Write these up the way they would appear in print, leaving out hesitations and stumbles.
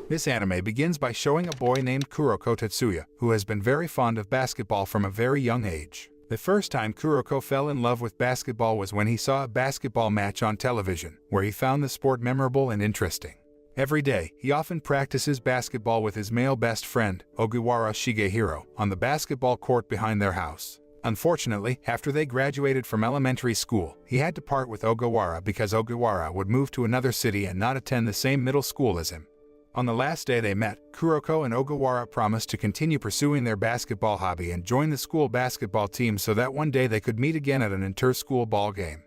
This anime begins by showing a boy named Kuroko Tetsuya, who has been very fond of basketball from a very young age. The first time Kuroko fell in love with basketball was when he saw a basketball match on television, where he found the sport memorable and interesting. Every day, he often practices basketball with his male best friend, Ogiwara Shigehiro, on the basketball court behind their house. Unfortunately, after they graduated from elementary school, he had to part with Ogiwara because Ogiwara would move to another city and not attend the same middle school as him. On the last day they met, Kuroko and Ogiwara promised to continue pursuing their basketball hobby and join the school basketball team so that one day they could meet again at an inter-school ball game.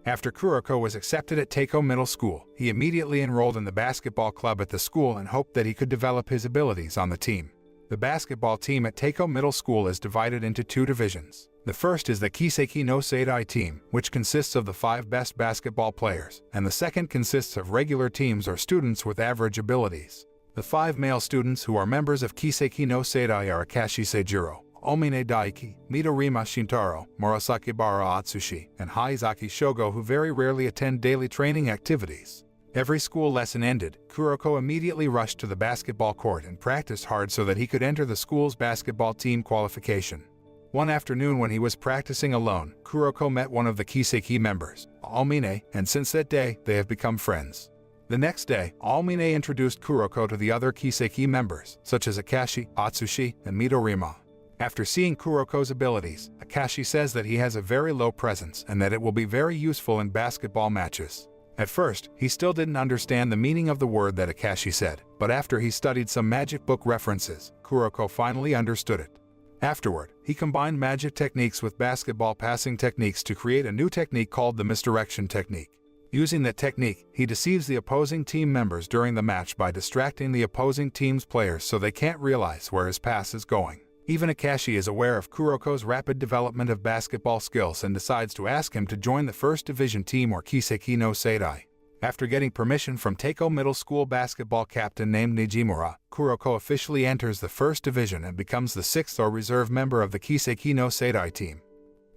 After Kuroko was accepted at Teiko Middle School, he immediately enrolled in the basketball club at the school and hoped that he could develop his abilities on the team. The basketball team at Teiko Middle School is divided into two divisions. The first is the Kiseki no Seidai team, which consists of the 5 best basketball players, and the second consists of regular teams or students with average abilities. The 5 male students who are members of Kiseki no Seidai are Akashi Seijiro, Omine Daiki, Midorima Shintaro, Murasakibara Atsushi, and Haizaki Shogo, who very rarely attend daily training activities. Every school lesson ended, Kuroko immediately rushed to the basketball court and practiced hard so that he could enter the school's basketball team qualification. One afternoon when he was practicing alone, Kuroko met one of the Kiseki members, Almine, and since that day, they have become friends. The next day, Almine introduced Kuroko to the other Kiseki members, such as Akashi, Atsushi, and Midorima. After seeing Kuroko's abilities, Akashi says that he has a very low presence and that it will be very useful in basketball matches. At first, he still didn't understand the meaning of the word that Akashi said, but after he studied some magic book references, Kuroko finally understood it. Afterward, he combined magic techniques with basketball passing techniques to create a new technique called the misdirection technique. Using that technique, he deceives the opposing team members during the match by distracting the opposing team's players so they can't realize where his pass is going. Even Akashi is aware of Kuroko's rapid development of basketball skills and decides to ask him to join the first division team or Kiseki no Seidai. After getting permission from Teiko Middle School basketball captain named Nijimura, Kuroko officially enters the first division and becomes the 6th or reserve member of the Kiseki no Seidai team.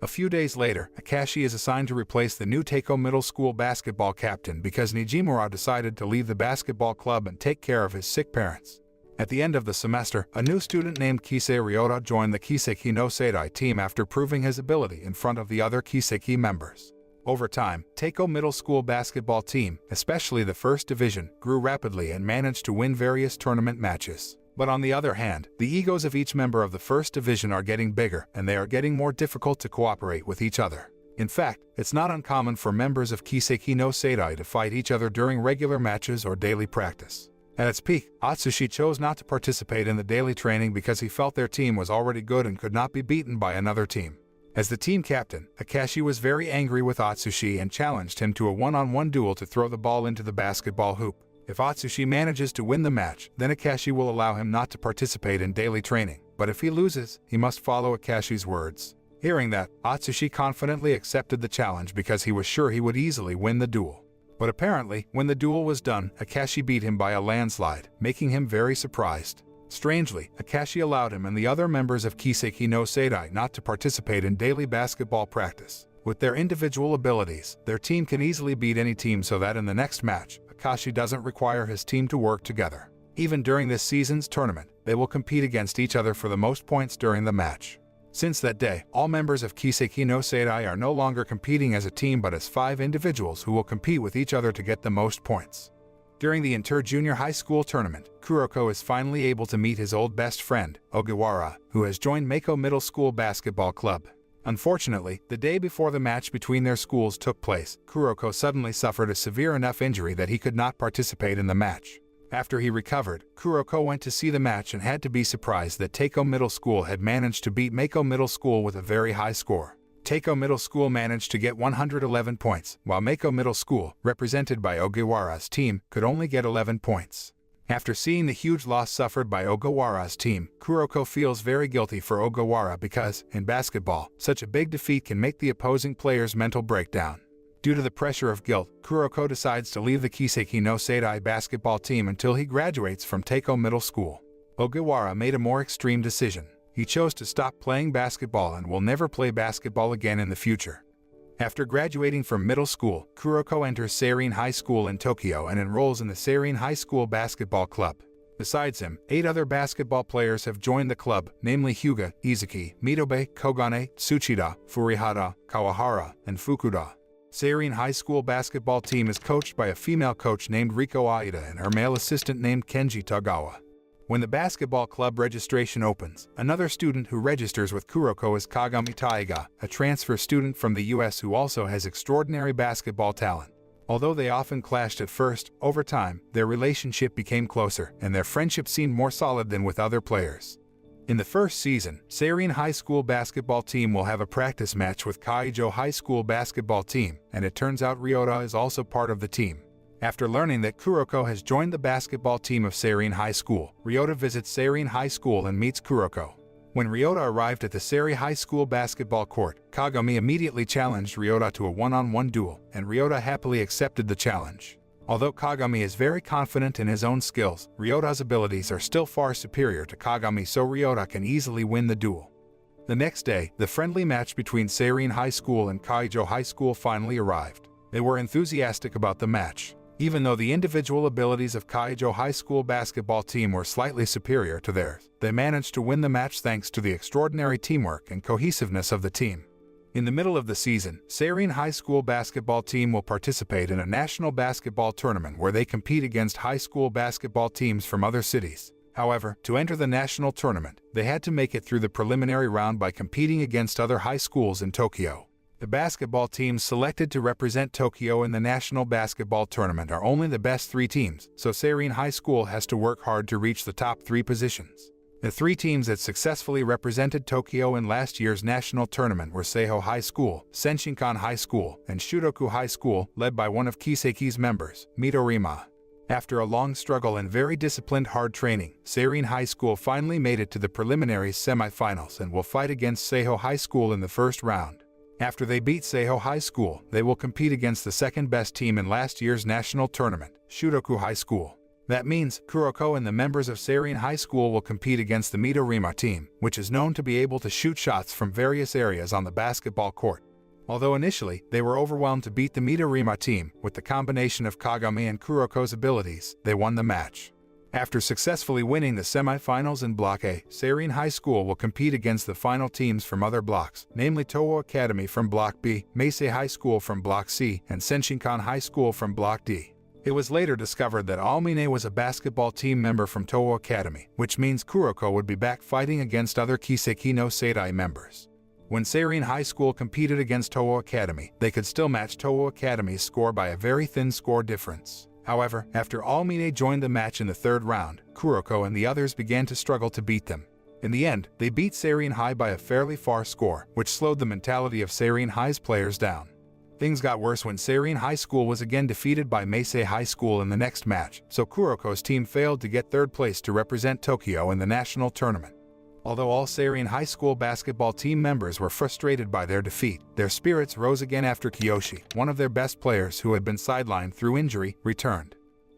A few days later, Akashi is assigned to replace the new Teiko Middle School basketball captain because Nijimura decided to leave the basketball club and take care of his sick parents. At the end of the semester, a new student named Kisei Ryota joined the Kiseki no Seidai team after proving his ability in front of the other Kiseki members. Over time, Teiko Middle School basketball team, especially the first division, grew rapidly and managed to win various tournament matches. But on the other hand, the egos of each member of the first division are getting bigger and they are getting more difficult to cooperate with each other. In fact, it's not uncommon for members of Kiseki no Seidai to fight each other during regular matches or daily practice. At its peak, Atsushi chose not to participate in the daily training because he felt their team was already good and could not be beaten by another team. As the team captain, Akashi was very angry with Atsushi and challenged him to a one-on-one duel to throw the ball into the basketball hoop. If Atsushi manages to win the match, then Akashi will allow him not to participate in daily training, but if he loses, he must follow Akashi's words. Hearing that, Atsushi confidently accepted the challenge because he was sure he would easily win the duel. But apparently, when the duel was done, Akashi beat him by a landslide, making him very surprised. Strangely, Akashi allowed him and the other members of Kiseki no Seidai not to participate in daily basketball practice. With their individual abilities, their team can easily beat any team so that in the next match, Akashi doesn't require his team to work together. Even during this season's tournament, they will compete against each other for the most points during the match. Since that day, all members of Kiseki no Seidai are no longer competing as a team but as 5 individuals who will compete with each other to get the most points. During the inter-junior high school tournament, Kuroko is finally able to meet his old best friend, Ogiwara, who has joined Meiko Middle School basketball club. Unfortunately, the day before the match between their schools took place, Kuroko suddenly suffered a severe enough injury that he could not participate in the match. After he recovered, Kuroko went to see the match and had to be surprised that Teiko Middle School had managed to beat Meiko Middle School with a very high score. Teiko Middle School managed to get 111 points, while Meiko Middle School, represented by Ogiwara's team, could only get 11 points. After seeing the huge loss suffered by Ogiwara's team, Kuroko feels very guilty for Ogiwara because, in basketball, such a big defeat can make the opposing player's mental breakdown. Due to the pressure of guilt, Kuroko decides to leave the Kiseki no Seidai basketball team until he graduates from Teiko Middle School. Ogiwara made a more extreme decision. He chose to stop playing basketball and will never play basketball again in the future. After graduating from middle school, Kuroko enters Seirin High School in Tokyo and enrolls in the Seirin High School basketball club. The Besides him, 8 other basketball players have joined the club, namely Hyuga, Izuki, Mitobe, Kogane, Tsuchida, Furihara, Kawahara, and Fukuda. Seirin High School basketball team is coached by a female coach named Riko Aida and her male assistant named Kenji Tagawa. When the basketball club registration opens, another student who registers with Kuroko is Kagami Taiga, a transfer student from the US who also has extraordinary basketball talent. Although they often clashed at first, over time, their relationship became closer, and their friendship seemed more solid than with other players. In the first season, Seirin High School basketball team will have a practice match with Kaijo High School basketball team, and it turns out Ryota is also part of the team. After learning that Kuroko has joined the basketball team of Seirin High School, Ryota visits Seirin High School and meets Kuroko. When Ryota arrived at the Seirin High School basketball court, Kagami immediately challenged Ryota to a one-on-one duel, and Ryota happily accepted the challenge. Although Kagami is very confident in his own skills, Ryota's abilities are still far superior to Kagami, so Ryota can easily win the duel. The next day, the friendly match between Seirin High School and Kaijo High School finally arrived. They were enthusiastic about the match. Even though the individual abilities of Kaijo High School basketball team were slightly superior to theirs, they managed to win the match thanks to the extraordinary teamwork and cohesiveness of the team. In the middle of the season, Seirin High School basketball team will participate in a national basketball tournament where they compete against high school basketball teams from other cities. However, to enter the national tournament, they had to make it through the preliminary round by competing against other high schools in Tokyo. The basketball teams selected to represent Tokyo in the national basketball tournament are only the best 3 teams, so Seirin High School has to work hard to reach the top 3 positions. The 3 teams that successfully represented Tokyo in last year's national tournament were Seiho High School, Senshinkan High School, and Shudoku High School, led by one of Kiseki's members, Midorima. After a long struggle and very disciplined hard training, Seirin High School finally made it to the preliminaries semifinals and will fight against Seiho High School in the first round. After they beat Seiho High School, they will compete against the second-best team in last year's national tournament, Shudoku High School. That means Kuroko and the members of Seirin High School will compete against the Midorima team, which is known to be able to shoot shots from various areas on the basketball court. Although initially, they were overwhelmed to beat the Midorima team, with the combination of Kagami and Kuroko's abilities, they won the match. After successfully winning the semifinals in Block A, Seirin High School will compete against the final teams from other blocks, namely Toho Academy from Block B, Meisei High School from Block C, and Senshinkan High School from Block D. It was later discovered that Almine was a basketball team member from Toho Academy, which means Kuroko would be back fighting against other Kiseki no Seidai members. When Seirin High School competed against Toho Academy, they could still match Toho Academy's score by a very thin score difference. However, after Almine joined the match in the third round, Kuroko and the others began to struggle to beat them. In the end, they beat Seirin High by a fairly far score, which slowed the mentality of Seirin High's players down. Things got worse when Seirin High School was again defeated by Meisei High School in the next match, so Kuroko's team failed to get third place to represent Tokyo in the national tournament. Although all Seirin High School basketball team members were frustrated by their defeat, their spirits rose again after Kiyoshi, one of their best players who had been sidelined through injury, returned.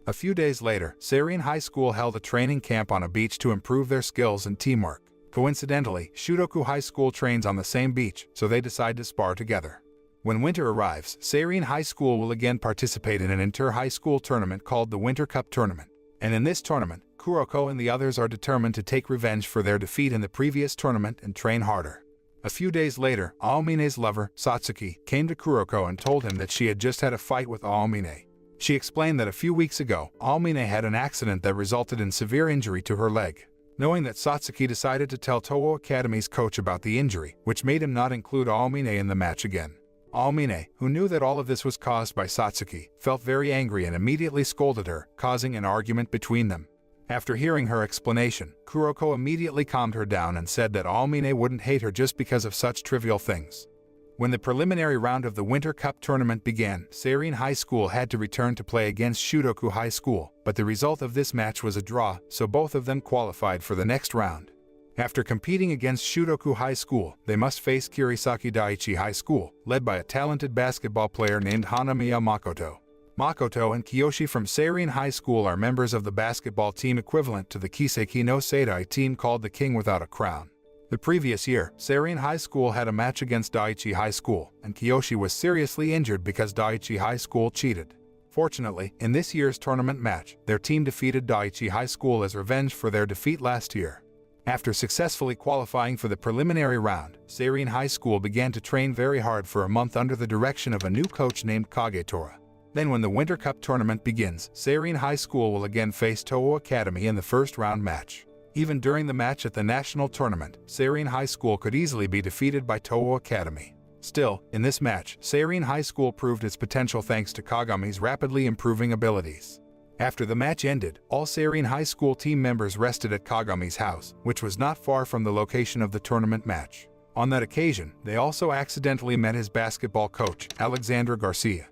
A few days later, Seirin High School held a training camp on a beach to improve their skills and teamwork. Coincidentally, Shudoku High School trains on the same beach, so they decide to spar together. When winter arrives, Seirin High School will again participate in an inter-high school tournament called the Winter Cup Tournament. And in this tournament, Kuroko and the others are determined to take revenge for their defeat in the previous tournament and train harder. A few days later, Aomine's lover, Satsuki, came to Kuroko and told him that she had just had a fight with Aomine. She explained that a few weeks ago, Aomine had an accident that resulted in severe injury to her leg. Knowing that, Satsuki decided to tell Toho Academy's coach about the injury, which made him not include Aomine in the match again. Aomine, who knew that all of this was caused by Satsuki, felt very angry and immediately scolded her, causing an argument between them. After hearing her explanation, Kuroko immediately calmed her down and said that Aomine wouldn't hate her just because of such trivial things. When the preliminary round of the Winter Cup tournament began, Seirin High School had to return to play against Shudoku High School, but the result of this match was a draw, so both of them qualified for the next round. After competing against Shudoku High School, they must face Kirisaki Daiichi High School, led by a talented basketball player named Hanamiya Makoto. Makoto and Kiyoshi from Seirin High School are members of the basketball team equivalent to the Kiseki no Seidai team called the King Without a Crown. The previous year, Seirin High School had a match against Daiichi High School, and Kiyoshi was seriously injured because Daiichi High School cheated. Fortunately, in this year's tournament match, their team defeated Daiichi High School as revenge for their defeat last year. After successfully qualifying for the preliminary round, Seirin High School began to train very hard for a month under the direction of a new coach named Kagetora. Then when the Winter Cup tournament begins, Seirin High School will again face Toho Academy in the first round match. Even during the match at the national tournament, Seirin High School could easily be defeated by Toho Academy. Still, in this match, Seirin High School proved its potential thanks to Kagami's rapidly improving abilities. After the match ended, all Seirin High School team members rested at Kagami's house, which was not far from the location of the tournament match. On that occasion, they also accidentally met his basketball coach, Alexander Garcia.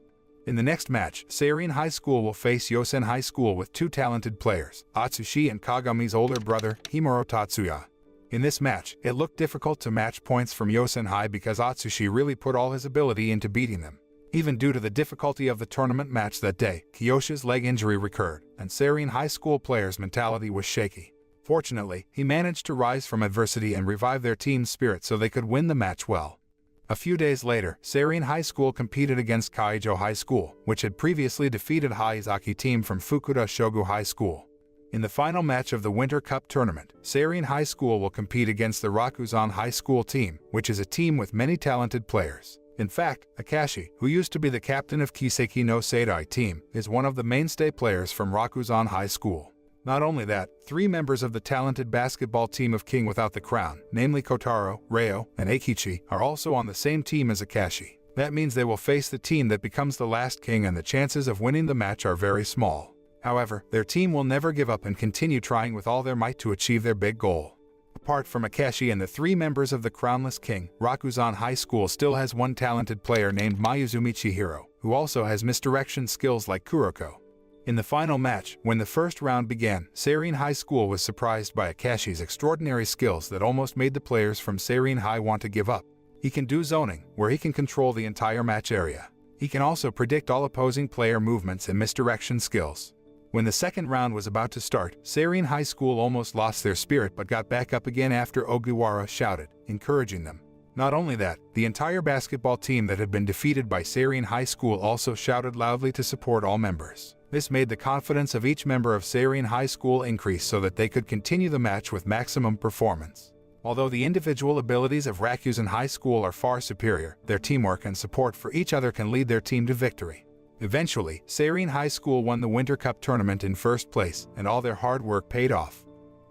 In the next match, Seirin High School will face Yosen High School with two talented players, Atsushi and Kagami's older brother, Himuro Tatsuya. In this match, it looked difficult to match points from Yosen High because Atsushi really put all his ability into beating them. Even due to the difficulty of the tournament match that day, Kiyoshi's leg injury recurred, and Seirin High School players' mentality was shaky. Fortunately, he managed to rise from adversity and revive their team's spirit so they could win the match well. A few days later, Seirin High School competed against Kaijo High School, which had previously defeated Haizaki team from Fukuda Shogu High School. In the final match of the Winter Cup tournament, Seirin High School will compete against the Rakuzan High School team, which is a team with many talented players. In fact, Akashi, who used to be the captain of Kiseki no Seidai team, is one of the mainstay players from Rakuzan High School. Not only that, 3 members of the talented basketball team of King Without the Crown, namely Kotaro, Reo, and Eikichi, are also on the same team as Akashi. That means they will face the team that becomes the last king, and the chances of winning the match are very small. However, their team will never give up and continue trying with all their might to achieve their big goal. Apart from Akashi and the 3 members of the Crownless King, Rakuzan High School still has one talented player named Mayuzumi Chihiro, who also has misdirection skills like Kuroko. In the final match, when the first round began, Seirin High School was surprised by Akashi's extraordinary skills that almost made the players from Seirin High want to give up. He can do zoning, where he can control the entire match area. He can also predict all opposing player movements and misdirection skills. When the second round was about to start, Seirin High School almost lost their spirit but got back up again after Ogiwara shouted, encouraging them. Not only that, the entire basketball team that had been defeated by Seirin High School also shouted loudly to support all members. This made the confidence of each member of Seirin High School increase so that they could continue the match with maximum performance. Although the individual abilities of Rakuzan High School are far superior, their teamwork and support for each other can lead their team to victory. Eventually, Seirin High School won the Winter Cup tournament in first place, and all their hard work paid off.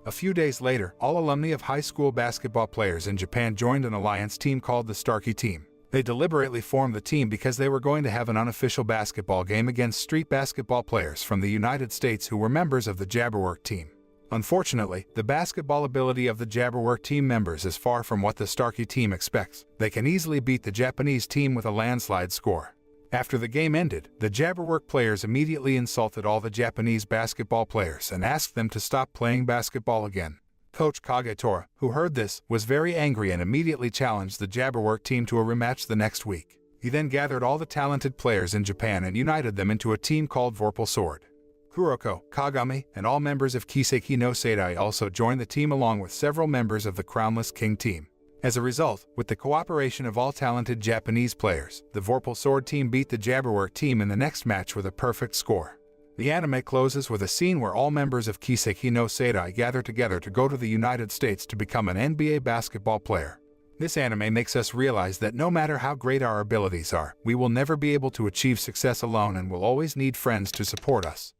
A few days later, all alumni of high school basketball players in Japan joined an alliance team called the Starkey Team. They deliberately formed the team because they were going to have an unofficial basketball game against street basketball players from the United States who were members of the Jabberwork team. Unfortunately, the basketball ability of the Jabberwork team members is far from what the Starkey team expects. They can easily beat the Japanese team with a landslide score. After the game ended, the Jabberwork players immediately insulted all the Japanese basketball players and asked them to stop playing basketball again. Coach Kagetora, who heard this, was very angry and immediately challenged the Jabberwork team to a rematch the next week. He then gathered all the talented players in Japan and united them into a team called overpowered. Kuroko, Kagami, and all members of Kiseki no Seidai also joined the team along with several members of the Crownless King team. As a result, with the cooperation of all talented Japanese players, the overpowered team beat the Jabberwork team in the next match with a perfect score. The anime closes with a scene where all members of Kiseki no Seidai gather together to go to the United States to become an NBA basketball player. This anime makes us realize that no matter how great our abilities are, we will never be able to achieve success alone and will always need friends to support us.